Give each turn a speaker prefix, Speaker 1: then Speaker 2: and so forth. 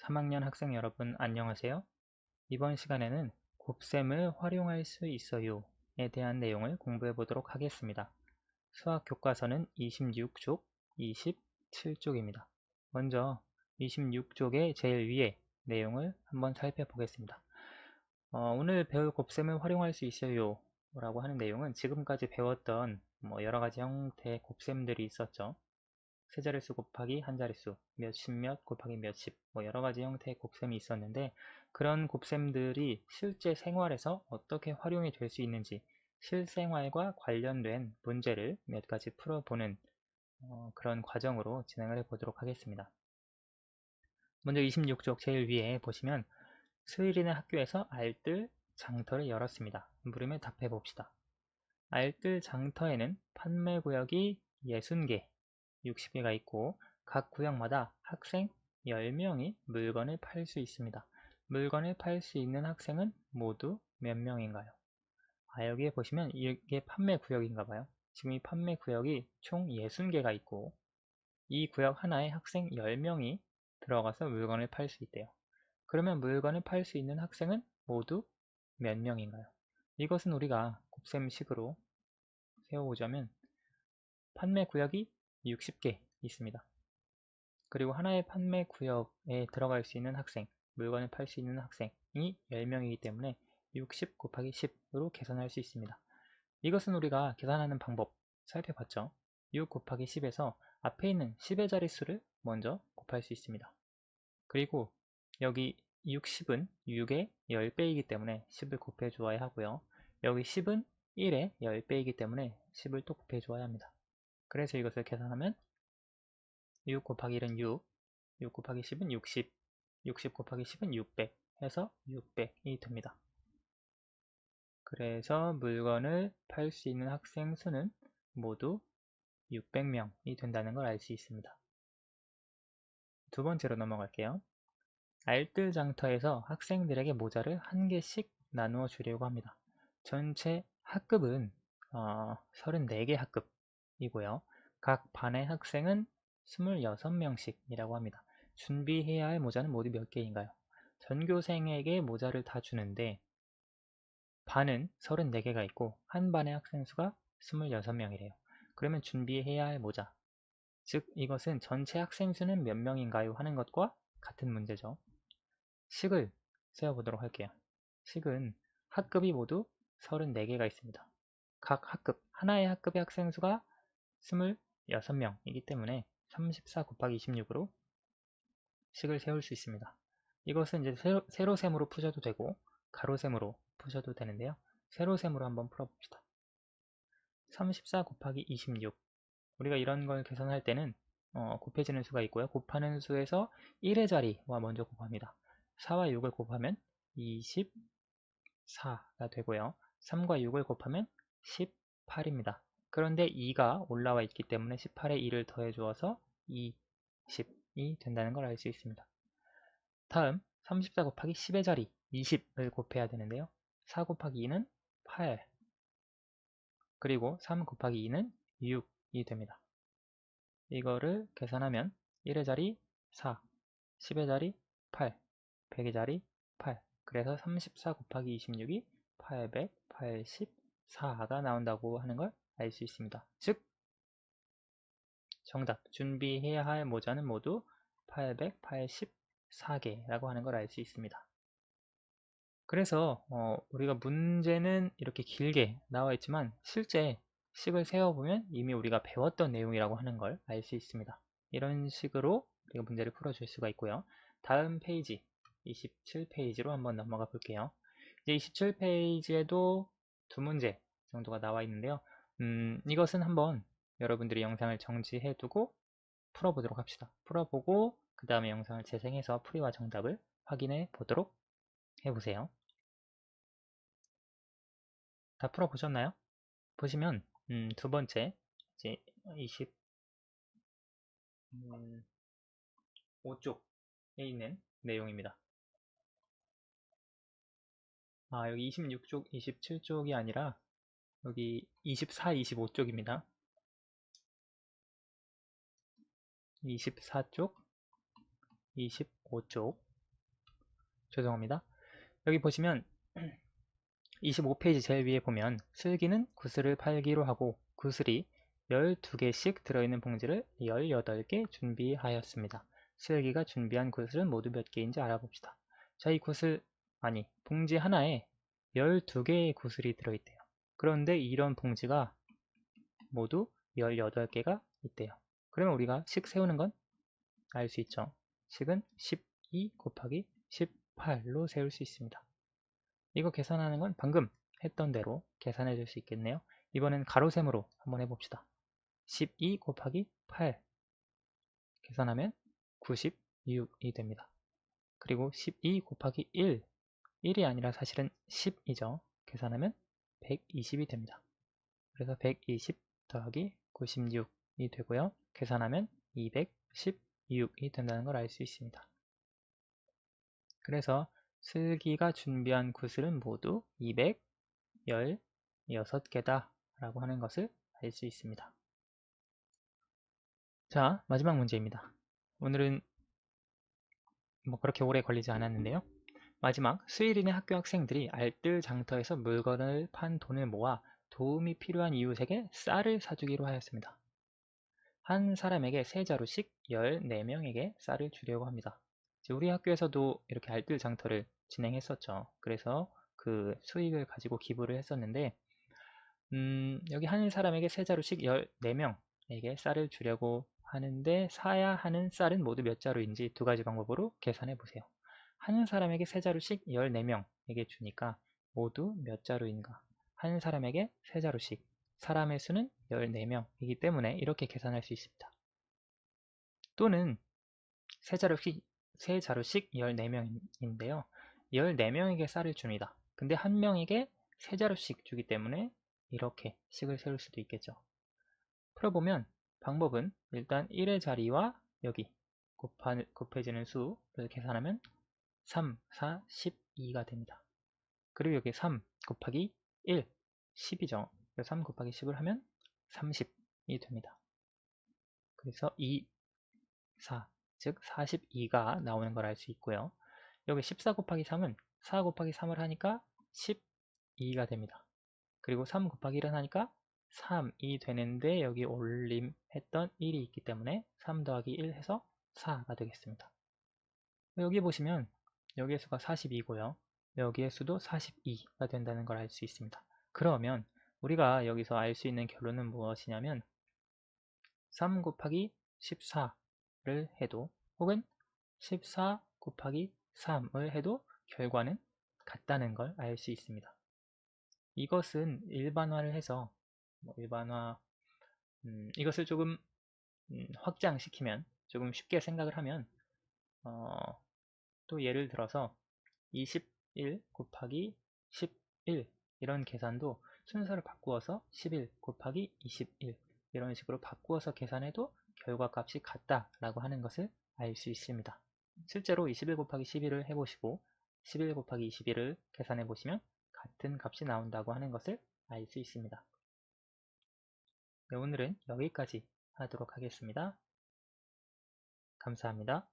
Speaker 1: 3학년 학생 여러분 안녕하세요. 이번 시간에는 곱셈을 활용할 수 있어요에 대한 내용을 공부해 보도록 하겠습니다. 수학 교과서는 26쪽, 27쪽입니다. 먼저 26쪽의 제일 위에 내용을 한번 살펴보겠습니다. 오늘 배울 곱셈을 활용할 수 있어요 라고 하는 내용은 지금까지 배웠던 여러가지 형태의 곱셈들이 있었죠. 세자릿수 곱하기 한자릿수, 몇십 몇 곱하기 몇십, 여러가지 형태의 곱셈이 있었는데 그런 곱셈들이 실제 생활에서 어떻게 활용이 될 수 있는지 실생활과 관련된 문제를 몇 가지 풀어보는 그런 과정으로 진행을 해보도록 하겠습니다. 먼저 26쪽 제일 위에 보시면 수일이는 학교에서 알뜰 장터를 열었습니다. 물으면 답해 봅시다. 알뜰 장터에는 판매구역이 60개, 60개가 있고 각 구역마다 학생 10명이 물건을 팔 수 있습니다. 물건을 팔 수 있는 학생은 모두 몇 명인가요? 여기에 보시면 이게 판매 구역인가 봐요. 지금 이 판매 구역이 총 60개가 있고 이 구역 하나에 학생 10명이 들어가서 물건을 팔 수 있대요. 그러면 물건을 팔 수 있는 학생은 모두 몇 명인가요? 이것은 우리가 곱셈식으로 세워보자면 판매 구역이 60개 있습니다. 그리고 하나의 판매 구역에 들어갈 수 있는 학생, 물건을 팔 수 있는 학생이 10명이기 때문에 60 곱하기 10으로 계산할 수 있습니다. 이것은 우리가 계산하는 방법 살펴봤죠. 6 곱하기 10에서 앞에 있는 10의 자릿수를 먼저 곱할 수 있습니다. 그리고 여기 60은 6의 10배이기 때문에 10을 곱해 주어야 하고요. 여기 10은 1의 10배이기 때문에 10을 또 곱해 주어야 합니다. 그래서 이것을 계산하면 6 곱하기 1은 6, 6 곱하기 10은 60, 60 곱하기 10은 600 해서 600이 됩니다. 그래서 물건을 팔 수 있는 학생 수는 모두 600명이 된다는 걸 알 수 있습니다. 두 번째로 넘어갈게요. 알뜰장터에서 학생들에게 모자를 한 개씩 나누어 주려고 합니다. 전체 학급은 34개 학급이고요. 각 반의 학생은 26명씩이라고 합니다. 준비해야 할 모자는 모두 몇 개인가요? 전교생에게 모자를 다 주는데 반은 34개가 있고 한 반의 학생 수가 26명이래요. 그러면 준비해야 할 모자, 즉 이것은 전체 학생 수는 몇 명인가요? 하는 것과 같은 문제죠. 식을 세어보도록 할게요. 식은 학급이 모두 34개가 있습니다. 각 학급, 하나의 학급의 학생 수가 26명이기 때문에 34 곱하기 26으로 식을 세울 수 있습니다. 이것은 이제 세로셈으로 푸셔도 되고 가로셈으로 푸셔도 되는데요. 세로셈으로 한번 풀어봅시다. 34 곱하기 26. 우리가 이런 걸 계산할 때는 곱해지는 수가 있고요. 곱하는 수에서 1의 자리와 먼저 곱합니다. 4와 6을 곱하면 24가 되고요. 3과 6을 곱하면 18입니다. 그런데 2가 올라와 있기 때문에 18에 2를 더해 주어서 20이 된다는 걸 알 수 있습니다. 다음 34 곱하기 10의 자리 20을 곱해야 되는데요. 4 곱하기 2는 8, 그리고 3 곱하기 2는 6이 됩니다. 이거를 계산하면 1의 자리 4, 10의 자리 8, 100의 자리 8. 그래서 34 곱하기 26이 884가 나온다고 하는 걸 알 수 있습니다. 즉 정답, 준비해야 할 모자는 모두 884개라고 하는 걸 알 수 있습니다. 그래서 우리가 문제는 이렇게 길게 나와 있지만 실제 식을 세어보면 이미 우리가 배웠던 내용이라고 하는 걸 알 수 있습니다. 이런 식으로 우리가 문제를 풀어줄 수가 있고요. 다음 페이지 27페이지로 한번 넘어가 볼게요. 이제 27페이지에도 두 문제 정도가 나와 있는데요. 이것은 한번 여러분들이 영상을 정지해 두고 풀어보도록 합시다. 풀어보고 그 다음에 영상을 재생해서 풀이와 정답을 확인해 보도록 해보세요. 다 풀어보셨나요? 보시면 두 번째 이제 25쪽에 있는 내용입니다. 여기 26쪽, 27쪽이 아니라 여기 24, 25쪽입니다. 24쪽, 25쪽 죄송합니다. 여기 보시면 25페이지 제일 위에 보면 슬기는 구슬을 팔기로 하고 구슬이 12개씩 들어있는 봉지를 18개 준비하였습니다. 슬기가 준비한 구슬은 모두 몇 개인지 알아봅시다. 자, 이 구슬, 아니, 봉지 하나에 12개의 구슬이 들어있대요. 그런데 이런 봉지가 모두 18개가 있대요. 그러면 우리가 식 세우는 건 알 수 있죠. 식은 12 곱하기 18로 세울 수 있습니다. 이거 계산하는 건 방금 했던 대로 계산해 줄 수 있겠네요. 이번엔 가로셈으로 한번 해봅시다. 12 곱하기 8 계산하면 96이 됩니다. 그리고 12 곱하기 1, 1이 아니라 사실은 10이죠. 계산하면 120이 됩니다. 그래서 120 더하기 96이 되고요. 계산하면 216이 된다는 걸 알 수 있습니다. 그래서 슬기가 준비한 구슬은 모두 216개다 라고 하는 것을 알 수 있습니다. 자, 마지막 문제입니다. 오늘은 뭐 그렇게 오래 걸리지 않았는데요. 마지막, 수일이네 학교 학생들이 알뜰장터에서 물건을 판 돈을 모아 도움이 필요한 이웃에게 쌀을 사주기로 하였습니다. 한 사람에게 3자루씩 14명에게 쌀을 주려고 합니다. 우리 학교에서도 이렇게 알뜰장터를 진행했었죠. 그래서 그 수익을 가지고 기부를 했었는데 여기 한 사람에게 3자루씩 14명에게 쌀을 주려고 하는데 사야 하는 쌀은 모두 몇 자루인지 두 가지 방법으로 계산해 보세요. 한 사람에게 3자루씩 14명에게 주니까 모두 몇 자루인가? 한 사람에게 3자루씩 사람의 수는 14명이기 때문에 이렇게 계산할 수 있습니다. 또는 3자루씩 14명인데요. 14명에게 쌀을 줍니다. 근데 한 명에게 3자루씩 주기 때문에 이렇게 식을 세울 수도 있겠죠. 풀어보면 방법은 일단 1의 자리와 여기 곱해지는 수를 계산하면 3, 4, 12가 됩니다. 그리고 여기 3 곱하기 1, 10이죠. 3 곱하기 10을 하면 30이 됩니다. 그래서 2, 4, 즉 42가 나오는 걸 알 수 있고요. 여기 14 곱하기 3은 4 곱하기 3을 하니까 12가 됩니다. 그리고 3 곱하기 1을 하니까 3이 되는데 여기 올림했던 1이 있기 때문에 3 더하기 1 해서 4가 되겠습니다. 여기 보시면 여기의 수가 42고요. 여기의 수도 42가 된다는 걸 알 수 있습니다. 그러면 우리가 여기서 알 수 있는 결론은 무엇이냐면 3 곱하기 14를 해도 혹은 14 곱하기 3을 해도 결과는 같다는 걸 알 수 있습니다. 이것은 일반화를 해서 이것을 조금 확장시키면 조금 쉽게 생각을 하면 또 예를 들어서 21 곱하기 11 이런 계산도 순서를 바꾸어서 11 곱하기 21 이런 식으로 바꾸어서 계산해도 결과값이 같다라고 하는 것을 알 수 있습니다. 실제로 21 곱하기 11을 해보시고 11 곱하기 21을 계산해 보시면 같은 값이 나온다고 하는 것을 알 수 있습니다. 네, 오늘은 여기까지 하도록 하겠습니다. 감사합니다.